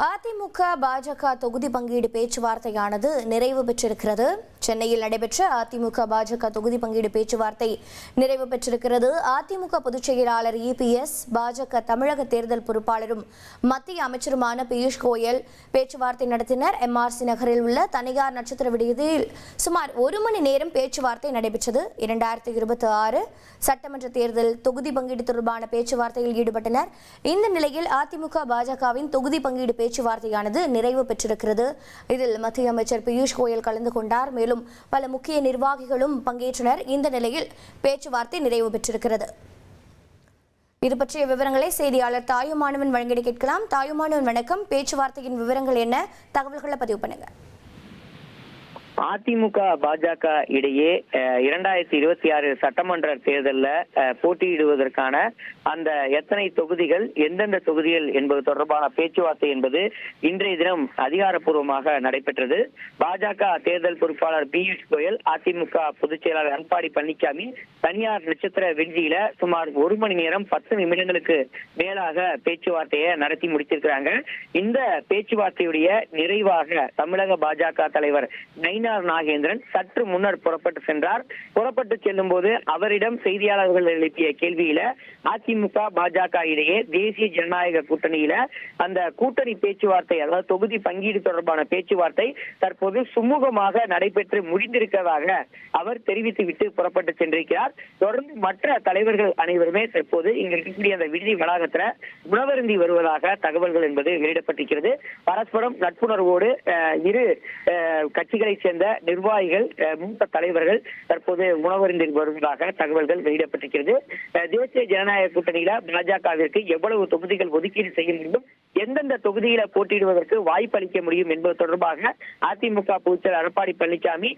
அதிமுக பாஜக தொகுதி பங்கீடு பேச்சுவார்த்தையானது நிறைவு பெற்றிருக்கிறது. சென்னையில் நடைபெற்ற அதிமுக பாஜக தொகுதி பங்கீடு பேச்சுவார்த்தை நிறைவு பெற்றிருக்கிறது. அதிமுக பொதுச் செயலாளர் இபிஎஸ், பாஜக தமிழக தேர்தல் பொறுப்பாளரும் மத்திய அமைச்சருமான பியூஷ் கோயல் பேச்சுவார்த்தை நடத்தினர். எம்ஆர்சி நகரில் உள்ள தனியார் நட்சத்திர விடுதியில் சுமார் 1 மணி நேரம் பேச்சுவார்த்தை நடைபெற்றது. 2026 சட்டமன்ற தேர்தல் தொகுதி பங்கீடு தொடர்பான பேச்சுவார்த்தையில் ஈடுபட்டனர். இந்த நிலையில் அதிமுக பாஜகவின் தொகுதி பங்கீடு பேச்சுவார்த்தையானது நிறைவு பெற்றிருக்கிறது. இதில் மத்திய அமைச்சர் பியூஷ் கோயல் கலந்து கொண்டார். மேலும் பல முக்கிய நிர்வாகிகளும் பங்கேற்றனர். இந்த நிலையில் பேச்சுவார்த்தை நிறைவு பெற்றிருக்கிறது. இது பற்றிய விவரங்களை செய்தியாளர் தாயுமானவன் வழங்கிட கேட்கலாம். தாயுமானவன் வணக்கம். பேச்சுவார்த்தையின் விவரங்கள் என்ன, தகவல்களை பதிவு பண்ணுங்க. அதிமுக பாஜக இடையே 2026 சட்டமன்ற தேர்தலில் போட்டியிடுவதற்கான அந்த எத்தனை தொகுதிகள், எந்தெந்த தொகுதிகள் என்பது தொடர்பான பேச்சுவார்த்தை என்பது இன்றைய தினம் அதிகாரப்பூர்வமாக நடைபெற்றது. பாஜக தேர்தல் பொறுப்பாளர் பியூஷ் கோயல், அதிமுக பொதுச் செயலாளர் எடப்பாடி பழனிசாமி தனியார் நட்சத்திர விடுதியில சுமார் 1 மணி நேரம் 10 நிமிடங்களுக்கு மேலாக பேச்சுவார்த்தையை நடத்தி முடித்திருக்கிறாங்க. இந்த பேச்சுவார்த்தையுடைய நிறைவாக தமிழக பாஜக தலைவர் நயினார் நாகேந்திரன் சற்று முன்னர் புறப்பட்டு சென்றார். புறப்பட்டு செல்லும் போது அவரிடம் செய்தியாளர்கள் எழுப்பிய கேள்வியில அதிமுக பாஜக இடையே தேசிய ஜனநாயக கூட்டணியில அந்த கூட்டணி பேச்சுவார்த்தை, அதாவது தொகுதி பங்கீடு தொடர்பான பேச்சுவார்த்தை தற்போது சுமூகமாக நடைபெற்று முடிந்திருக்கிறதாக அவர் தெரிவித்துவிட்டு புறப்பட்டு சென்றிருக்கிறார். தொடர்ந்து மற்ற தலைவர்கள் அனைவருமே தற்போது இங்க இருக்கக்கூடிய அந்த விடுதி வளாகத்துல உணவருந்தி வருவதாக தகவல்கள் என்பது வெளியிடப்பட்டிருக்கிறது. பரஸ்பரம் நட்புணர்வோடு இரு கட்சிகளை சேர்ந்த நிர்வாகிகள், மூத்த தலைவர்கள் தற்போது உணவருந்தி வருவதாக தகவல்கள் வெளியிடப்பட்டிருக்கிறது. தேசிய ஜனநாயக கூட்டணியில பாஜகவிற்கு எவ்வளவு தொகுதிகள் ஒதுக்கீடு செய்ய முடியும், எந்தெந்த தொகுதியில போட்டியிடுவதற்கு வாய்ப்பு அளிக்க முடியும் என்பது தொடர்பாக அதிமுக பொதுச் செயலாளர் எடப்பாடி பழனிசாமி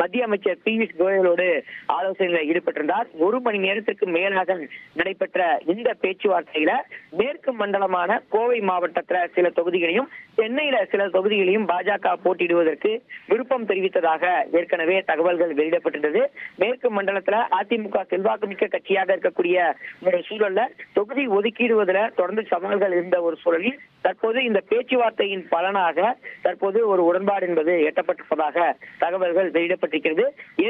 மத்திய அமைச்சர் பியூஷ் கோயலோடு ஆலோசனையில் ஈடுபட்டிருந்தார். 1 மணி நேரத்திற்கு மேலாக நடைபெற்ற இந்த பேச்சுவார்த்தையில மேற்கு மண்டலமான கோவை மாவட்டத்துல சில தொகுதிகளையும், சென்னையில சில தொகுதிகளையும் பாஜக போட்டியிடுவதற்கு விருப்பம் தெரிவித்ததாக ஏற்கனவே தகவல்கள் வெளியிடப்பட்டிருந்தது. மேற்கு மண்டலத்துல அதிமுக செல்வாக்கு மிக்க கட்சியாக இருக்கக்கூடிய ஒரு சூழல்ல தொகுதி ஒதுக்கீடுவதில் தொடர்ந்து சவால்கள் இருந்த ஒரு சூழலில் தற்போது இந்த பேச்சுவார்த்தையின் பலனாக தற்போது ஒரு உடன்பாடு என்பது எட்டப்பட்டிருப்பதாக தகவல்கள் வெளியிடப்பட்டிருக்கிறது.